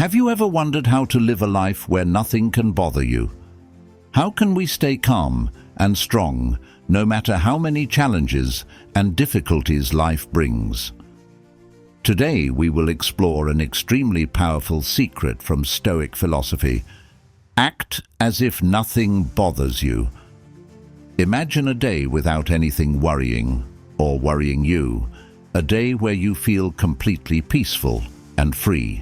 Have you ever wondered how to live a life where nothing can bother you? How can we stay calm and strong no matter how many challenges and difficulties life brings? Today we will explore an extremely powerful secret from Stoic philosophy. Act as if nothing bothers you. Imagine a day without anything worrying or worrying you, a day where you feel completely peaceful and free.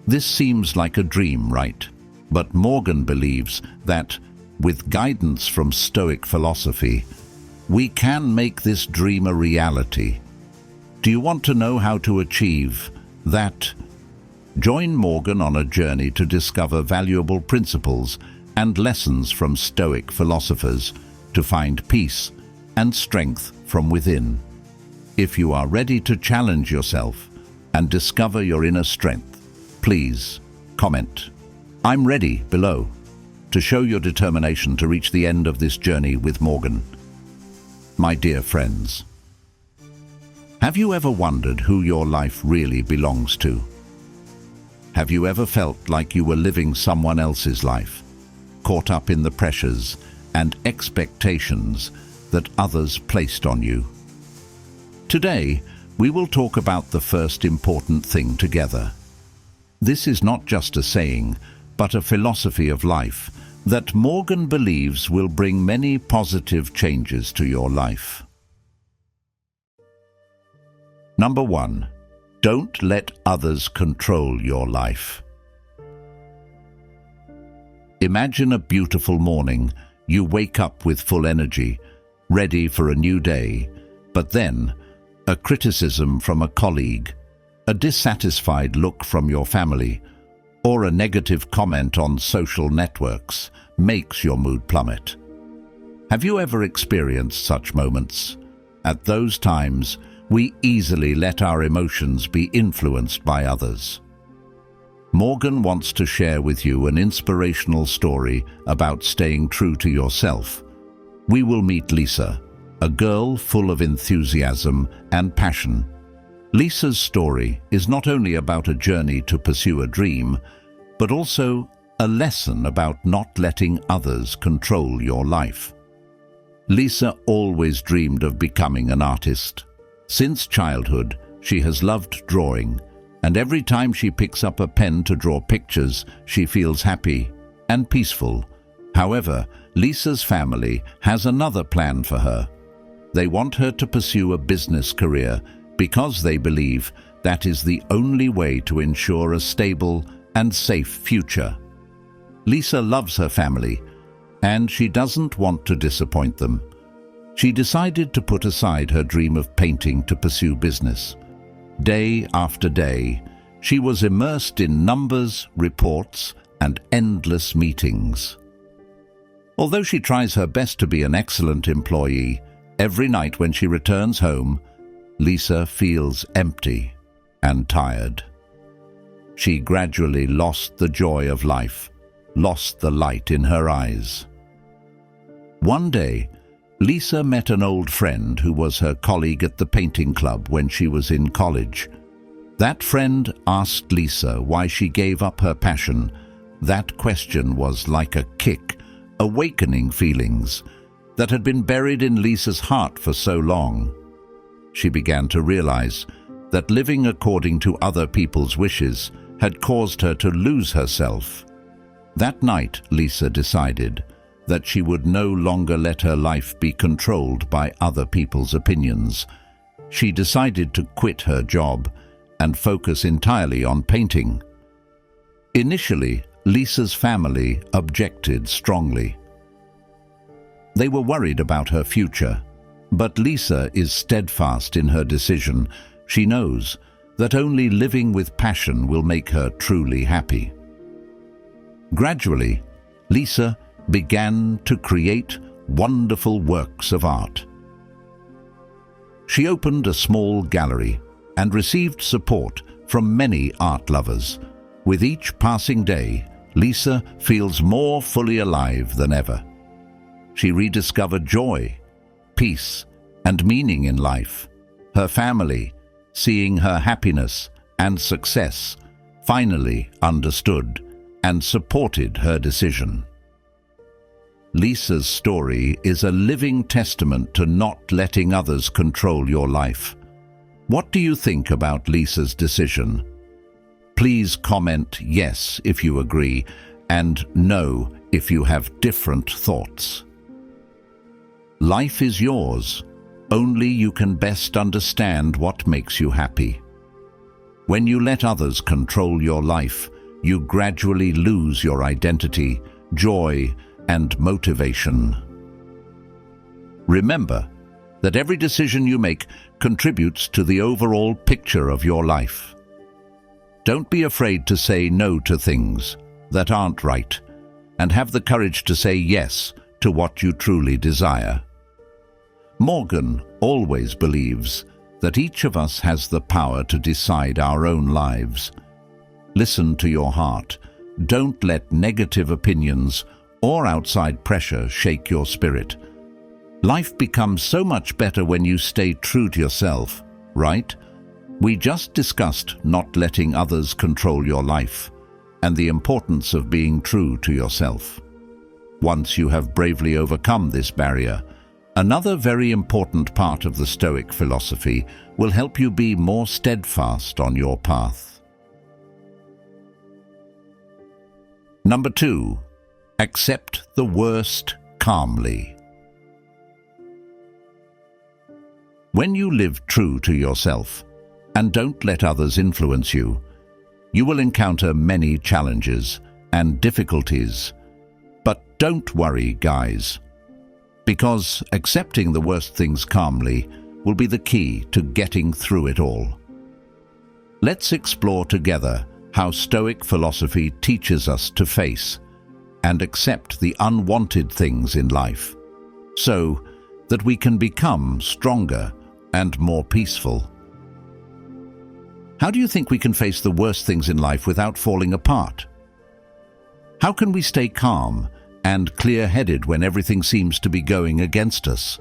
This seems like a dream, right? But Morgan believes that, with guidance from Stoic philosophy, we can make this dream a reality. Do you want to know how to achieve that? Join Morgan on a journey to discover valuable principles and lessons from Stoic philosophers to find peace and strength from within. If you are ready to challenge yourself and discover your inner strength, please comment "I'm ready" below to show your determination to reach the end of this journey with Morgan. My dear friends, have you ever wondered who your life really belongs to? Have you ever felt like you were living someone else's life, caught up in the pressures and expectations that others placed on you? Today, we will talk about the first important thing together. This is not just a saying, but a philosophy of life that Morgan believes will bring many positive changes to your life. Number 1. Don't let others control your life. Imagine a beautiful morning. You wake up with full energy, ready for a new day, but then a criticism from a colleague, a dissatisfied look from your family, or a negative comment on social networks makes your mood plummet. Have you ever experienced such moments? At those times, we easily let our emotions be influenced by others. Morgan wants to share with you an inspirational story about staying true to yourself. We will meet Lisa, a girl full of enthusiasm and passion. Lisa's story is not only about a journey to pursue a dream, but also a lesson about not letting others control your life. Lisa always dreamed of becoming an artist. Since childhood, she has loved drawing, and every time she picks up a pen to draw pictures, she feels happy and peaceful. However, Lisa's family has another plan for her. They want her to pursue a business career because they believe that is the only way to ensure a stable and safe future. Lisa loves her family, and she doesn't want to disappoint them. She decided to put aside her dream of painting to pursue business. Day after day, she was immersed in numbers, reports, and endless meetings. Although she tries her best to be an excellent employee, every night when she returns home, Lisa feels empty and tired. She gradually lost the joy of life, lost the light in her eyes. One day, Lisa met an old friend who was her colleague at the painting club when she was in college. That friend asked Lisa why she gave up her passion. That question was like a kick, awakening feelings that had been buried in Lisa's heart for so long. She began to realize that living according to other people's wishes had caused her to lose herself. That night, Lisa decided that she would no longer let her life be controlled by other people's opinions. She decided to quit her job and focus entirely on painting. Initially, Lisa's family objected strongly. They were worried about her future, but Lisa is steadfast in her decision. She knows that only living with passion will make her truly happy. Gradually, Lisa began to create wonderful works of art. She opened a small gallery and received support from many art lovers. With each passing day, Lisa feels more fully alive than ever. She rediscovered joy, peace, and meaning in life. Her family, seeing her happiness and success, finally understood and supported her decision. Lisa's story is a living testament to not letting others control your life. What do you think about Lisa's decision? Please comment yes if you agree and no if you have different thoughts. Life is yours. Only you can best understand what makes you happy. When you let others control your life, you gradually lose your identity, joy, and motivation. Remember that every decision you make contributes to the overall picture of your life. Don't be afraid to say no to things that aren't right, and have the courage to say yes to what you truly desire. Morgan always believes that each of us has the power to decide our own lives. Listen to your heart. Don't let negative opinions or outside pressure shake your spirit. Life becomes so much better when you stay true to yourself, right? We just discussed not letting others control your life and the importance of being true to yourself. Once you have bravely overcome this barrier, another very important part of the Stoic philosophy will help you be more steadfast on your path. Number 2, accept the worst calmly. When you live true to yourself and don't let others influence you, you will encounter many challenges and difficulties. But don't worry, guys, because accepting the worst things calmly will be the key to getting through it all. Let's explore together how Stoic philosophy teaches us to face and accept the unwanted things in life, so that we can become stronger and more peaceful. How do you think we can face the worst things in life without falling apart? How can we stay calm and clear-headed when everything seems to be going against us?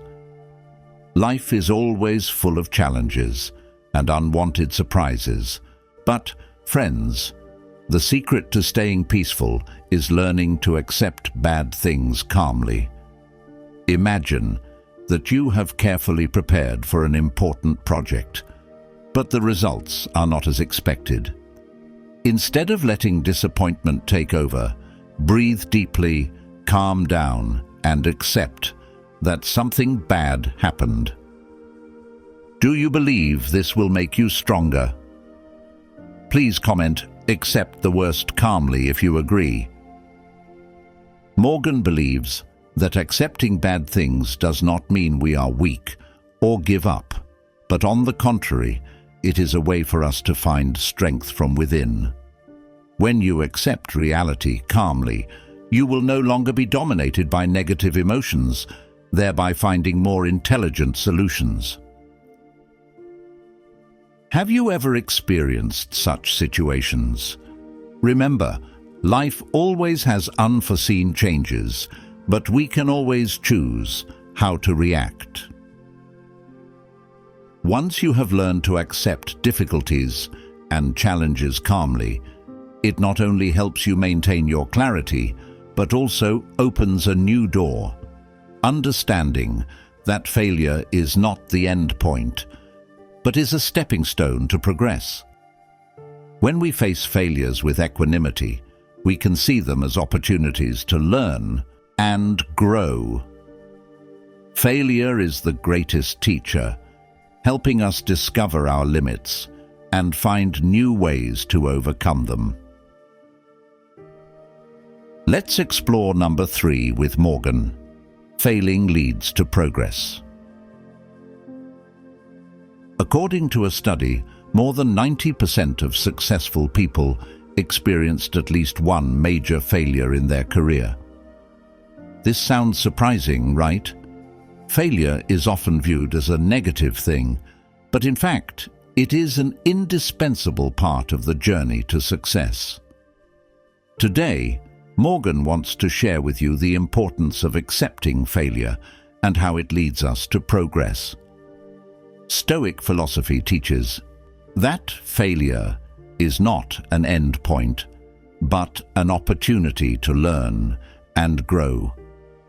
Life is always full of challenges and unwanted surprises. But, friends, the secret to staying peaceful is learning to accept bad things calmly. Imagine that you have carefully prepared for an important project, but the results are not as expected. Instead of letting disappointment take over, breathe deeply, calm down, and accept that something bad happened. Do you believe this will make you stronger? Please comment, accept the worst calmly if you agree. Morgan believes that accepting bad things does not mean we are weak or give up, but on the contrary, it is a way for us to find strength from within. When you accept reality calmly, you will no longer be dominated by negative emotions, thereby finding more intelligent solutions. Have you ever experienced such situations? Remember, life always has unforeseen changes, but we can always choose how to react. Once you have learned to accept difficulties and challenges calmly, it not only helps you maintain your clarity, but also opens a new door, understanding that failure is not the end point, but is a stepping stone to progress. When we face failures with equanimity, we can see them as opportunities to learn and grow. Failure is the greatest teacher, helping us discover our limits and find new ways to overcome them. Let's explore number 3 with Morgan. Failing leads to progress. According to a study, more than 90% of successful people experienced at least one major failure in their career. This sounds surprising, right? Failure is often viewed as a negative thing, but in fact, it is an indispensable part of the journey to success. Today, Morgan wants to share with you the importance of accepting failure and how it leads us to progress. Stoic philosophy teaches that failure is not an end point, but an opportunity to learn and grow.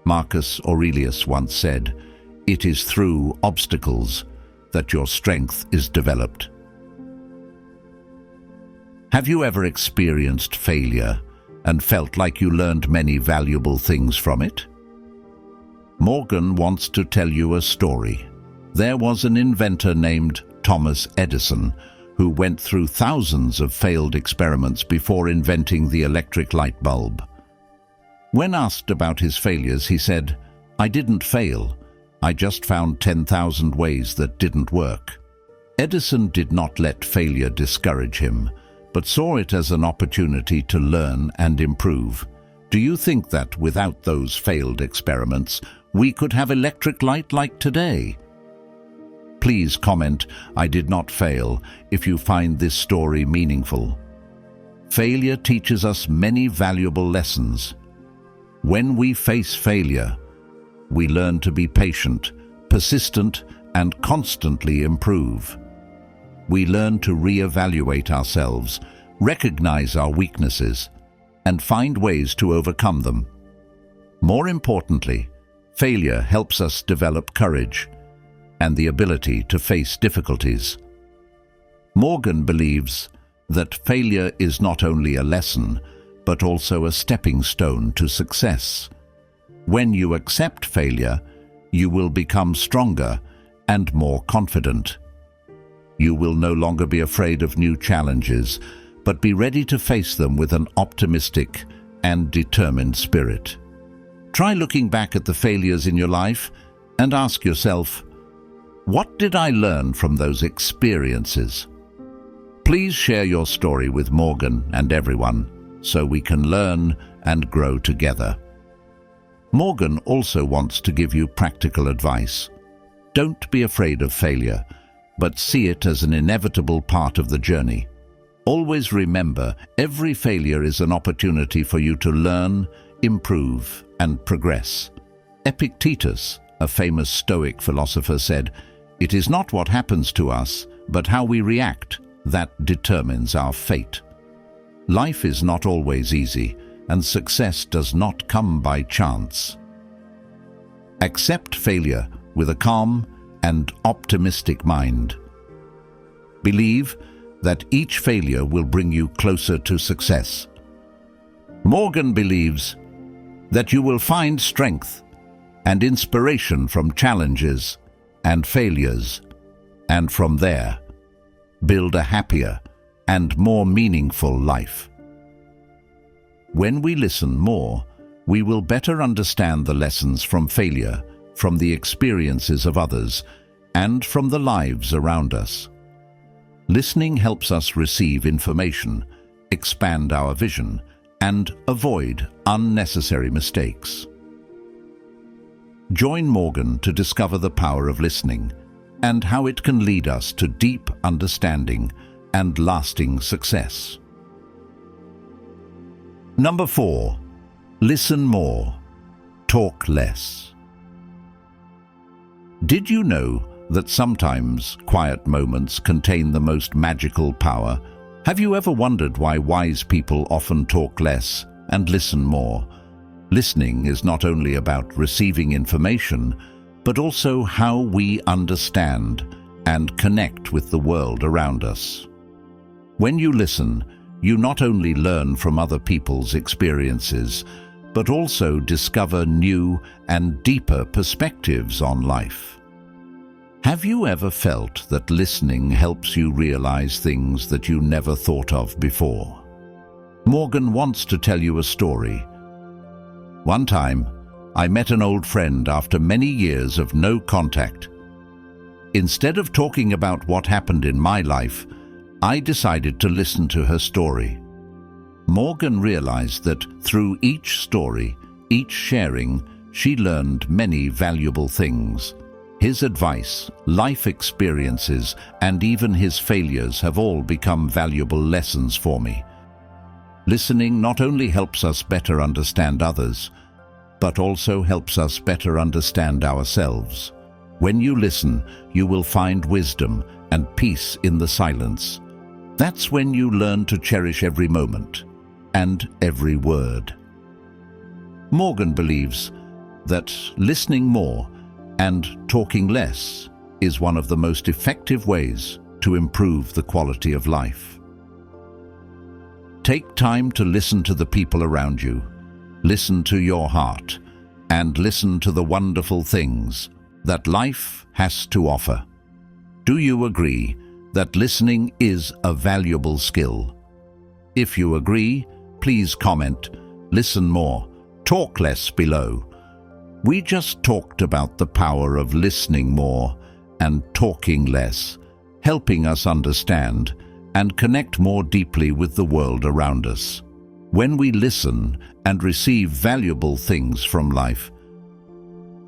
Marcus Aurelius once said, "It is through obstacles that your strength is developed." Have you ever experienced failure and felt like you learned many valuable things from it? Morgan wants to tell you a story. There was an inventor named Thomas Edison who went through thousands of failed experiments before inventing the electric light bulb. When asked about his failures, he said, "I didn't fail. I just found 10,000 ways that didn't work." Edison did not let failure discourage him, but saw it as an opportunity to learn and improve. Do you think that without those failed experiments, we could have electric light like today? Please comment, "I did not fail," if you find this story meaningful. Failure teaches us many valuable lessons. When we face failure, we learn to be patient, persistent, and constantly improve. We learn to reevaluate ourselves, recognize our weaknesses, and find ways to overcome them. More importantly, failure helps us develop courage and the ability to face difficulties. Morgan believes that failure is not only a lesson, but also a stepping stone to success. When you accept failure, you will become stronger and more confident. You will no longer be afraid of new challenges, but be ready to face them with an optimistic and determined spirit. Try looking back at the failures in your life and ask yourself, what did I learn from those experiences? Please share your story with Morgan and everyone so we can learn and grow together. Morgan also wants to give you practical advice. Don't be afraid of failure, but see it as an inevitable part of the journey. Always remember, every failure is an opportunity for you to learn, improve, and progress. Epictetus, a famous Stoic philosopher, said, "It is not what happens to us, but how we react that determines our fate." Life is not always easy, and success does not come by chance. Accept failure with a calm and optimistic mind. Believe that each failure will bring you closer to success. Morgan believes that you will find strength and inspiration from challenges and failures, and from there, build a happier and more meaningful life. When we listen more, we will better understand the lessons from failure, from the experiences of others, and from the lives around us. Listening helps us receive information, expand our vision, and avoid unnecessary mistakes. Join Morgan to discover the power of listening and how it can lead us to deep understanding and lasting success. Number 4. Listen more, talk less. Did you know that sometimes quiet moments contain the most magical power? Have you ever wondered why wise people often talk less and listen more? Listening is not only about receiving information, but also how we understand and connect with the world around us. When you listen, you not only learn from other people's experiences, but also discover new and deeper perspectives on life. Have you ever felt that listening helps you realize things that you never thought of before? Morgan wants to tell you a story. One time, I met an old friend after many years of no contact. Instead of talking about what happened in my life, I decided to listen to her story. Morgan realized that through each story, each sharing, she learned many valuable things. His advice, life experiences, and even his failures have all become valuable lessons for me. Listening not only helps us better understand others, but also helps us better understand ourselves. When you listen, you will find wisdom and peace in the silence. That's when you learn to cherish every moment and every word. Morgan believes that listening more and talking less is one of the most effective ways to improve the quality of life. Take time to listen to the people around you, listen to your heart, and listen to the wonderful things that life has to offer. Do you agree that listening is a valuable skill? If you agree, please comment, listen more, talk less below. We just talked about the power of listening more and talking less, helping us understand and connect more deeply with the world around us. When we listen and receive valuable things from life,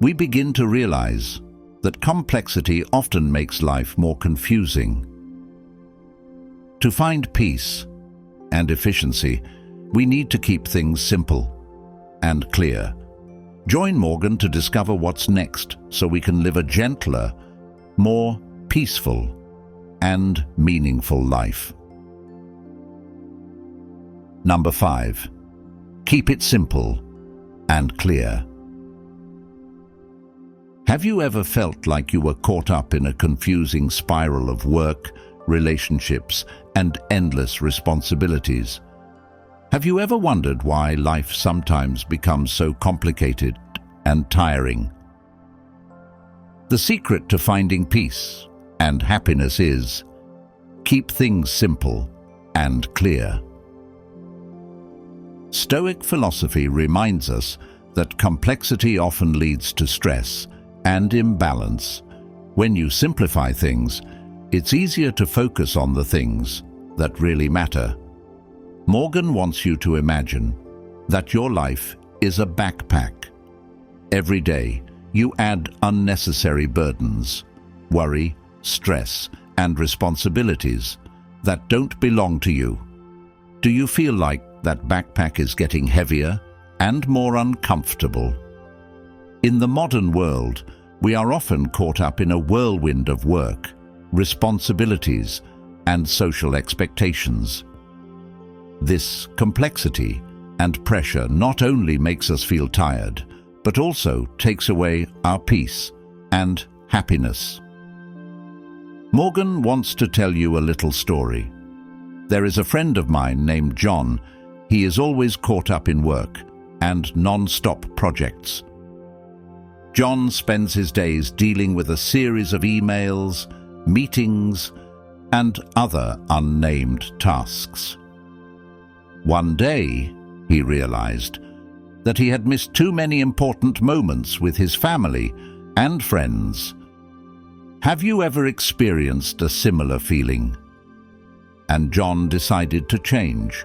we begin to realize that complexity often makes life more confusing. To find peace and efficiency, we need to keep things simple and clear. Join Morgan to discover what's next so we can live a gentler, more peaceful, and meaningful life. Number 5. Keep it simple and clear. Have you ever felt like you were caught up in a confusing spiral of work, relationships, and endless responsibilities? Have you ever wondered why life sometimes becomes so complicated and tiring? The secret to finding peace and happiness is keep things simple and clear. Stoic philosophy reminds us that complexity often leads to stress and imbalance. When you simplify things, it's easier to focus on the things that really matter. Morgan wants you to imagine that your life is a backpack. Every day, you add unnecessary burdens, worry, stress, and responsibilities that don't belong to you. Do you feel like that backpack is getting heavier and more uncomfortable? In the modern world, we are often caught up in a whirlwind of work, responsibilities, and social expectations. This complexity and pressure not only makes us feel tired, but also takes away our peace and happiness. Morgan wants to tell you a little story. There is a friend of mine named John. He is always caught up in work and non-stop projects. John spends his days dealing with a series of emails, meetings, and other unnamed tasks. One day, he realized that he had missed too many important moments with his family and friends. Have you ever experienced a similar feeling? And John decided to change.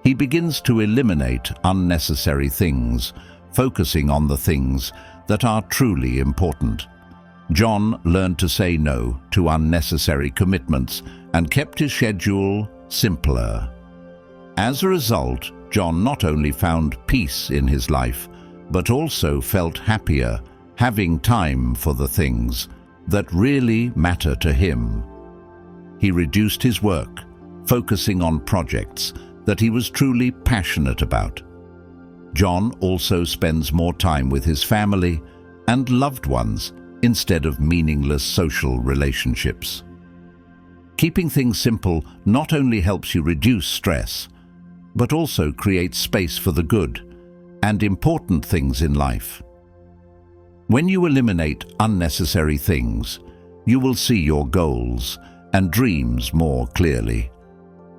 He begins to eliminate unnecessary things, focusing on the things that are truly important. John learned to say no to unnecessary commitments and kept his schedule simpler. As a result, John not only found peace in his life, but also felt happier, having time for the things that really matter to him. He reduced his work, focusing on projects that he was truly passionate about. John also spends more time with his family and loved ones instead of meaningless social relationships. Keeping things simple not only helps you reduce stress, but also creates space for the good and important things in life. When you eliminate unnecessary things, you will see your goals and dreams more clearly.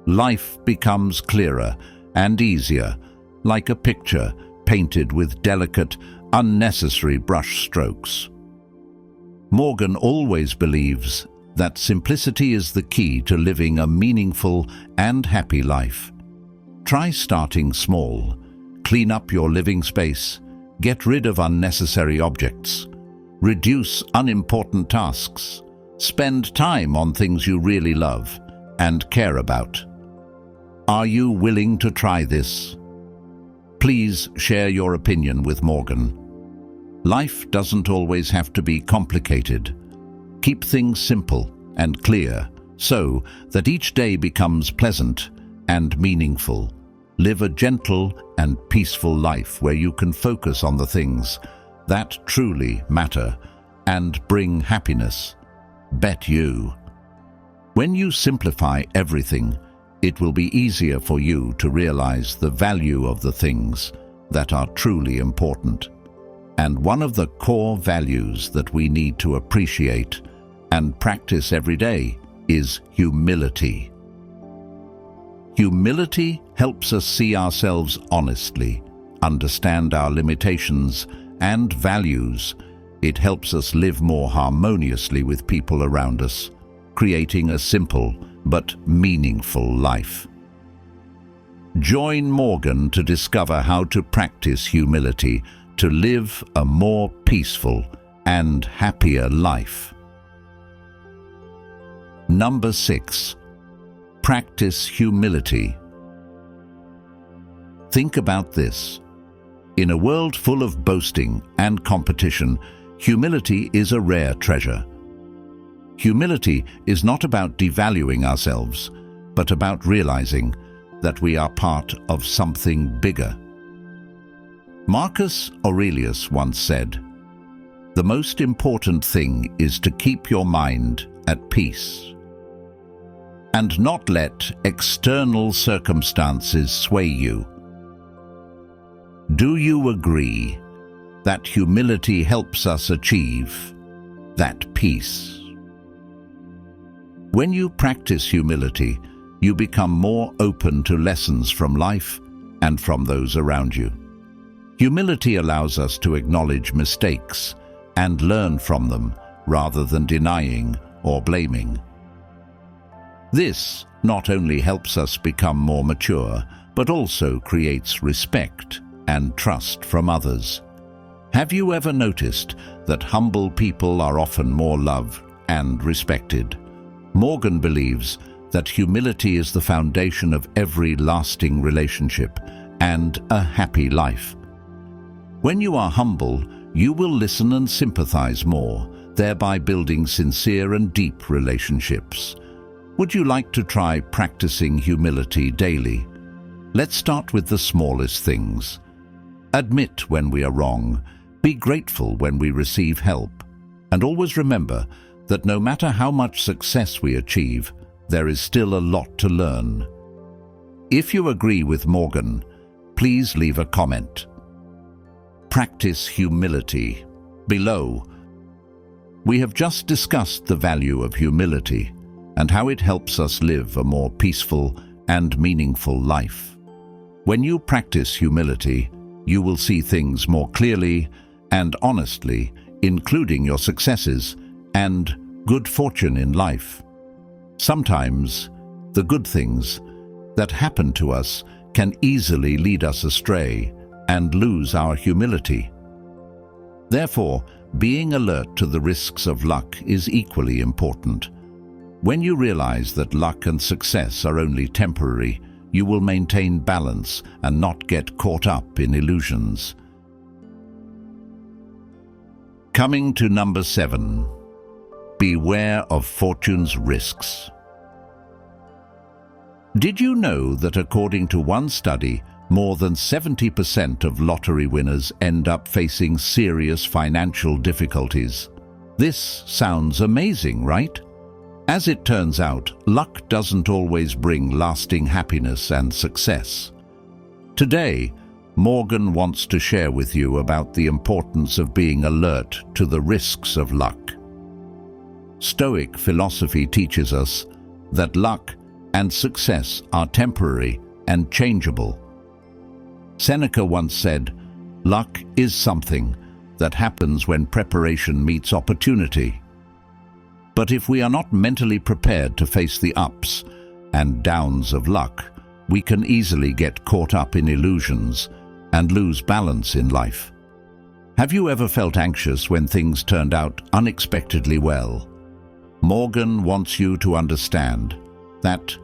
Life becomes clearer and easier, like a picture painted with delicate, unnecessary brush strokes. Morgan always believes that simplicity is the key to living a meaningful and happy life. Try starting small. Clean up your living space. Get rid of unnecessary objects. Reduce unimportant tasks. Spend time on things you really love and care about. Are you willing to try this? Please share your opinion with Morgan. Life doesn't always have to be complicated. Keep things simple and clear so that each day becomes pleasant and meaningful. Live a gentle and peaceful life where you can focus on the things that truly matter and bring happiness. Bet you. When you simplify everything, it will be easier for you to realize the value of the things that are truly important. And one of the core values that we need to appreciate and practice every day is humility. Humility helps us see ourselves honestly, understand our limitations and values. It helps us live more harmoniously with people around us, creating a simple but meaningful life. Join Morgan to discover how to practice humility to live a more peaceful and happier life. Number 6. Practice humility. Think about this. In a world full of boasting and competition, humility is a rare treasure. Humility is not about devaluing ourselves, but about realizing that we are part of something bigger. Marcus Aurelius once said, "The most important thing is to keep your mind at peace and not let external circumstances sway you." Do you agree that humility helps us achieve that peace? When you practice humility, you become more open to lessons from life and from those around you. Humility allows us to acknowledge mistakes and learn from them rather than denying or blaming. This not only helps us become more mature, but also creates respect and trust from others. Have you ever noticed that humble people are often more loved and respected? Morgan believes that humility is the foundation of every lasting relationship and a happy life. When you are humble, you will listen and sympathize more, thereby building sincere and deep relationships. Would you like to try practicing humility daily? Let's start with the smallest things. Admit when we are wrong, be grateful when we receive help, and always remember that no matter how much success we achieve, there is still a lot to learn. If you agree with Morgan, please leave a comment. Practice humility. Below, we have just discussed the value of humility and how it helps us live a more peaceful and meaningful life. When you practice humility, you will see things more clearly and honestly, including your successes and good fortune in life. Sometimes, the good things that happen to us can easily lead us astray and lose our humility. Therefore, being alert to the risks of luck is equally important. When you realize that luck and success are only temporary, you will maintain balance and not get caught up in illusions. Coming to number 7. Beware of fortune's risks. Did you know that according to one study, more than 70% of lottery winners end up facing serious financial difficulties? This sounds amazing, right? As it turns out, luck doesn't always bring lasting happiness and success. Today, Morgan wants to share with you about the importance of being alert to the risks of luck. Stoic philosophy teaches us that luck and success are temporary and changeable. Seneca once said, "Luck is something that happens when preparation meets opportunity." But if we are not mentally prepared to face the ups and downs of luck, we can easily get caught up in illusions and lose balance in life. Have you ever felt anxious when things turned out unexpectedly well? Morgan wants you to understand that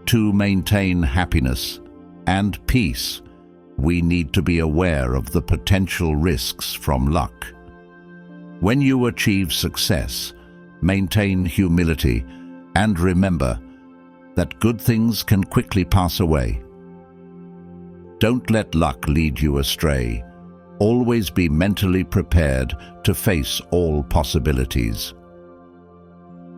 to maintain happiness and peace, we need to be aware of the potential risks from luck. When you achieve success, maintain humility And remember that good things can quickly pass away. Don't let luck lead you astray. Always be mentally prepared to face all possibilities.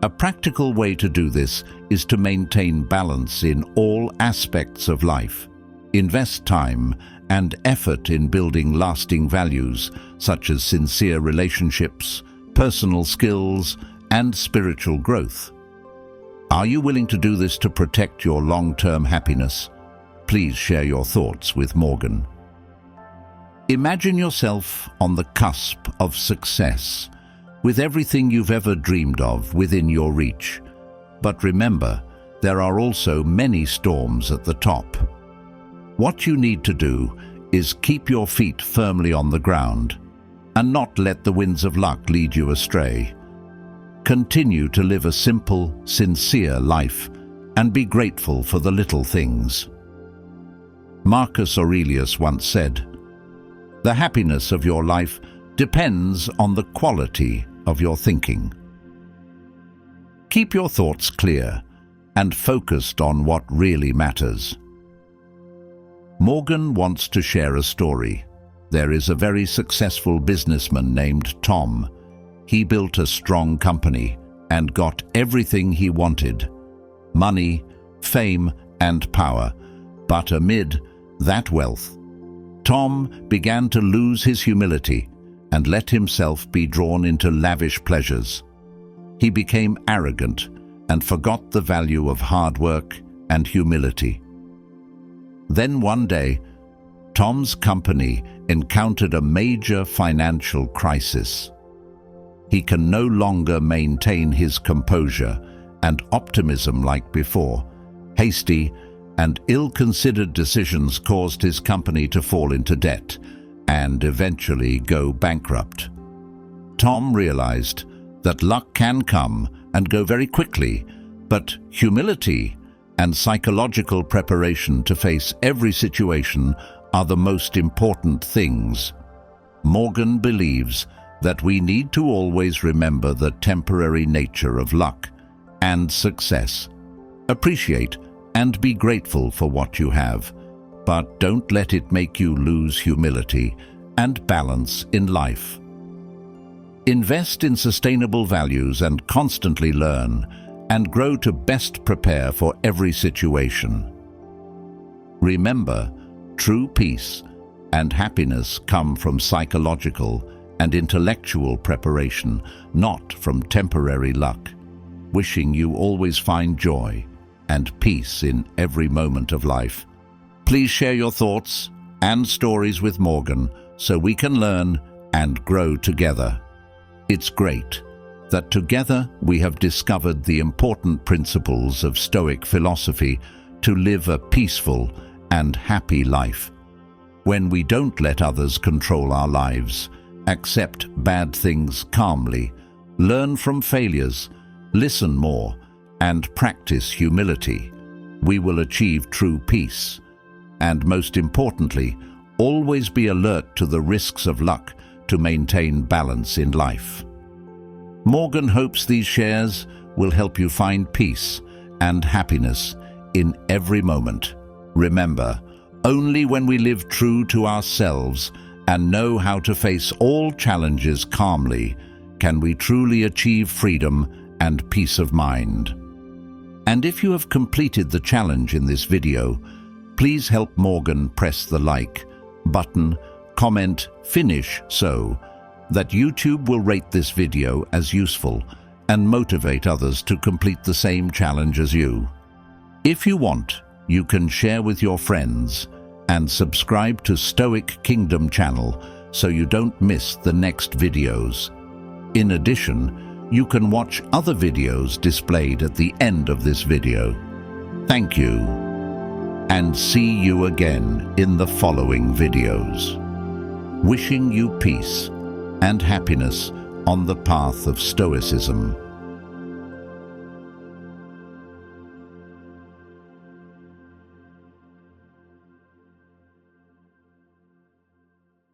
A practical way to do this is to maintain balance in all aspects of life. Invest time and effort in building lasting values such as sincere relationships, personal skills, and spiritual growth. Are you willing to do this to protect your long-term happiness? Please share your thoughts with Morgan. Imagine yourself on the cusp of success, with everything you've ever dreamed of within your reach. But remember, there are also many storms at the top. What you need to do is keep your feet firmly on the ground and not let the winds of luck lead you astray. Continue to live a simple, sincere life and be grateful for the little things. Marcus Aurelius once said, "The happiness of your life depends on the quality of your thinking." Keep your thoughts clear and focused on what really matters. Morgan wants to share a story. There is a very successful businessman named Tom. He built a strong company and got everything he wanted: money, fame, and power. But amid that wealth, Tom began to lose his humility and let himself be drawn into lavish pleasures. He became arrogant and forgot the value of hard work and humility. Then one day, Tom's company encountered a major financial crisis. He can no longer maintain his composure and optimism like before. Hasty and ill-considered decisions caused his company to fall into debt and eventually go bankrupt. Tom realized that luck can come and go very quickly, but humility and psychological preparation to face every situation are the most important things. Morgan believes that we need to always remember the temporary nature of luck and success. Appreciate and be grateful for what you have, but don't let it make you lose humility and balance in life. Invest in sustainable values and constantly learn and grow to best prepare for every situation. Remember, true peace and happiness come from psychological and intellectual preparation, not from temporary luck. Wishing you always find joy and peace in every moment of life. Please share your thoughts and stories with Morgan so we can learn and grow together. It's great that together we have discovered the important principles of Stoic philosophy to live a peaceful and happy life. When we don't let others control our lives, accept bad things calmly, learn from failures, listen more, and practice humility, we will achieve true peace. And most importantly, always be alert to the risks of luck to maintain balance in life. Morgan hopes these shares will help you find peace and happiness in every moment. Remember, only when we live true to ourselves and know how to face all challenges calmly can we truly achieve freedom and peace of mind. And if you have completed the challenge in this video, please help Morgan press the like button, comment, finish so that YouTube will rate this video as useful and motivate others to complete the same challenge as you. If you want, you can share with your friends and subscribe to Stoic Kingdom channel so you don't miss the next videos. In addition, you can watch other videos displayed at the end of this video. Thank you, and see you again in the following videos. Wishing you peace and happiness on the path of Stoicism.